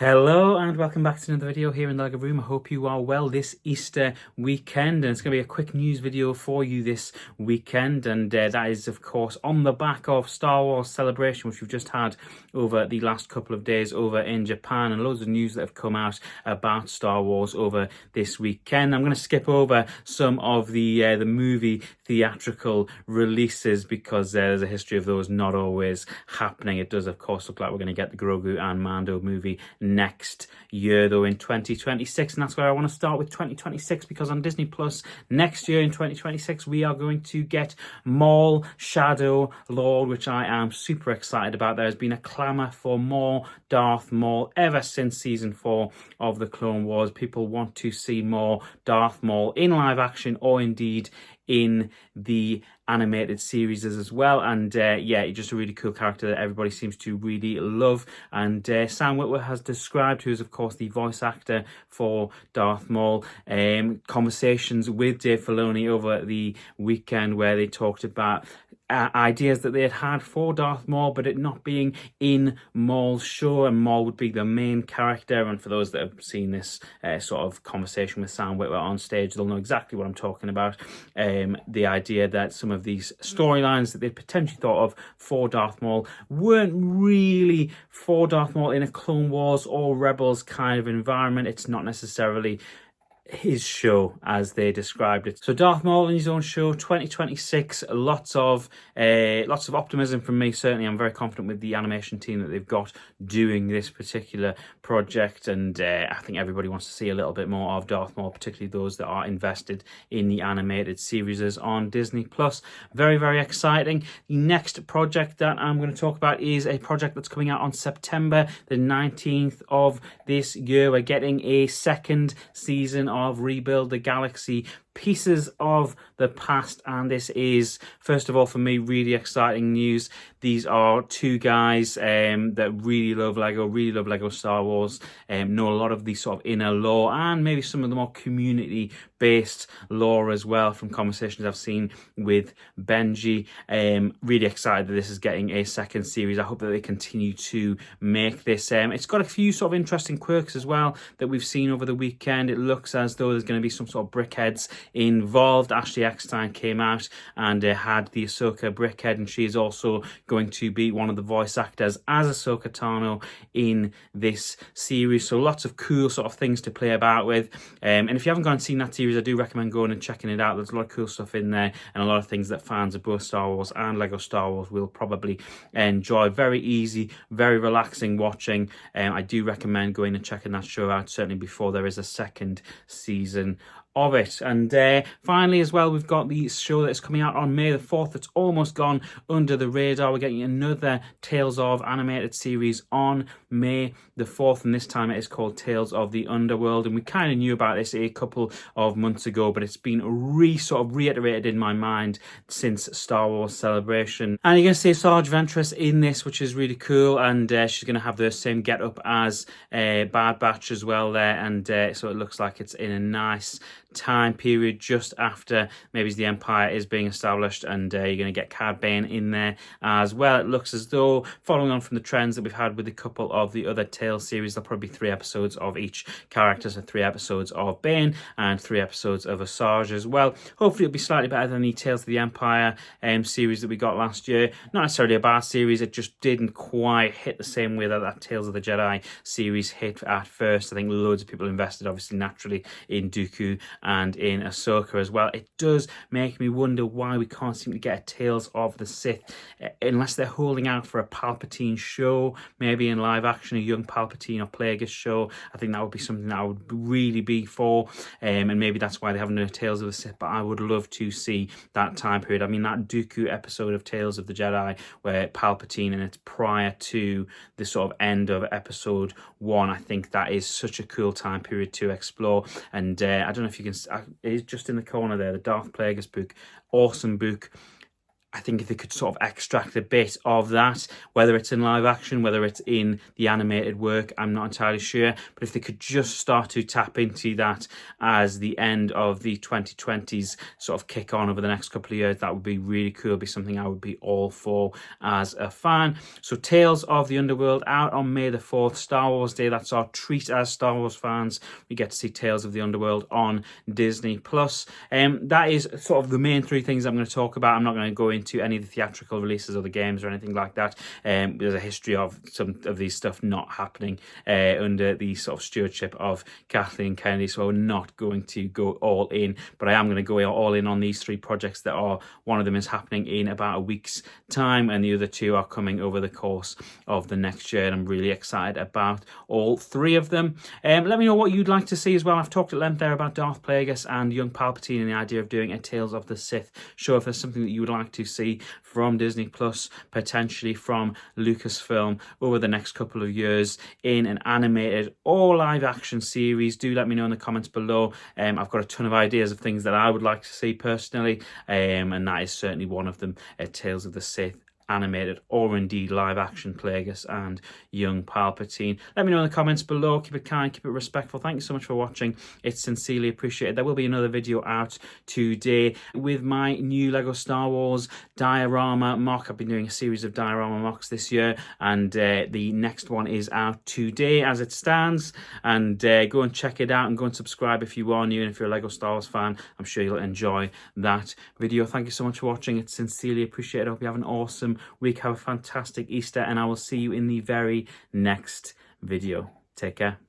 Hello and welcome back to another video here in the LEGO Room. I hope you are well this Easter weekend, and it's going to be a quick news video for you this weekend, and that is of course on the back of Star Wars Celebration, which we've just had over the last couple of days over in Japan, and loads of news that have come out about Star Wars over this weekend. I'm going to skip over some of the movie theatrical releases because there's a history of those not always happening. It does of course look like we're going to get the Grogu and Mando movie next year though in 2026, and that's where I want to start with 2026, because on Disney Plus next year in 2026 we are going to get Maul Shadow Lord, which I am super excited about. There has been a clamour for more Darth Maul ever since season 4 of the Clone Wars. People want to see more Darth Maul in live action or indeed in the animated series as well, and yeah, just a really cool character that everybody seems to really love. And Sam Witwer has described, who is of course the voice actor for Darth Maul, conversations with Dave Filoni over the weekend where they talked about ideas that they had for Darth Maul, but it not being in Maul's show, and Maul would be the main character. And for those that have seen this sort of conversation with Sam Witwer on stage, they'll know exactly what I'm talking about. The idea that some of these storylines that they potentially thought of for Darth Maul weren't really for Darth Maul in a Clone Wars or Rebels kind of environment. It's not necessarily his show as they described it. So Darth Maul in his own show 2026, lots of optimism from me. Certainly I'm very confident with the animation team that they've got doing this particular project, and I think everybody wants to see a little bit more of Darth Maul, particularly those that are invested in the animated series on Disney Plus. Very, very exciting. The next project that I'm going to talk about is a project that's coming out on September the 19th of this year. We're getting a second season of Rebuild the Galaxy, Pieces of the Past, and this is, first of all, for me, really exciting news. These are two guys that really love Lego Star Wars, know a lot of the sort of inner lore and maybe some of the more community-based lore as well from conversations I've seen with Benji. Really excited that this is getting a second series. I hope that they continue to make this. It's got a few sort of interesting quirks as well that we've seen over the weekend. It looks as though there's going to be some sort of brickheads involved. Ashley Eckstein came out and had the Ahsoka brickhead, and she is also going to be one of the voice actors as Ahsoka Tano in this series. So lots of cool sort of things to play about with, and if you haven't gone and seen that series, I do recommend going and checking it out. There's a lot of cool stuff in there and a lot of things that fans of both Star Wars and Lego Star Wars will probably enjoy. Very easy, very relaxing watching. I do recommend going and checking that show out, certainly before there is a second season of it. And finally as well, we've got the show that's coming out on May the 4th that's almost gone under the radar. We're getting another Tales of animated series on May the 4th, and this time it is called Tales of the Underworld, and we kind of knew about this a couple of months ago, but it's been sort of reiterated in my mind since Star Wars Celebration. And you're going to see Sarge Ventress in this, which is really cool, and she's going to have the same get up as Bad Batch as well there, and so it looks like it's in a nice time period just after maybe the Empire is being established, and you're going to get Cad Bane in there as well. It looks as though, following on from the trends that we've had with a couple of the other Tales series, there'll probably be 3 episodes of each character, so 3 episodes of Bane and 3 episodes of Asajj as well. Hopefully it'll be slightly better than the Tales of the Empire series that we got last year. Not necessarily a bad series, it just didn't quite hit the same way that Tales of the Jedi series hit at first. I think loads of people invested obviously naturally in Dooku and in Ahsoka as well. It does make me wonder why we can't seem to get a Tales of the Sith, unless they're holding out for a Palpatine show, maybe in live action, a young Palpatine or Plagueis show. I think that would be something that I would really be for, and maybe that's why they haven't done a Tales of the Sith, but I would love to see that time period. I mean, that Dooku episode of Tales of the Jedi where Palpatine, and it's prior to the sort of end of episode 1, I think that is such a cool time period to explore. And I don't know if you can, it is just in the corner there, the Darth Plagueis book, awesome book. I think if they could sort of extract a bit of that, whether it's in live action, whether it's in the animated work, I'm not entirely sure. But if they could just start to tap into that as the end of the 2020s sort of kick on over the next couple of years, that would be really cool. It'd be something I would be all for as a fan. So Tales of the Underworld out on May the 4th, Star Wars Day. That's our treat as Star Wars fans. We get to see Tales of the Underworld on Disney Plus. That is sort of the main three things I'm going to talk about. I'm not going to go into any of the theatrical releases or the games or anything like that. There's a history of some of these stuff not happening under the sort of stewardship of Kathleen Kennedy, so we're not going to go all in, but I am going to go all in on these three projects that are, one of them is happening in about a week's time and the other two are coming over the course of the next year, and I'm really excited about all three of them. Let me know what you'd like to see as well. I've talked at length there about Darth Plagueis and young Palpatine and the idea of doing a Tales of the Sith show. If there's something that you would like to see from Disney Plus, potentially from Lucasfilm over the next couple of years in an animated or live action series, do let me know in the comments below. I've got a ton of ideas of things that I would like to see personally, and that is certainly one of them, Tales of the Sith animated or indeed live action Plagueis and young Palpatine. Let me know in the comments below. Keep it kind, keep it respectful. Thank you so much for watching. It's sincerely appreciated. There will be another video out today with my new Lego Star Wars diorama mock. I've been doing a series of diorama mocks this year, and the next one is out today as it stands. And go and check it out and go and subscribe if you are new, and if you're a Lego Star Wars fan, I'm sure you'll enjoy that video. Thank you so much for watching. It's sincerely appreciated. I hope you have an awesome week. Have a fantastic Easter, and I will see you in the very next video. Take care.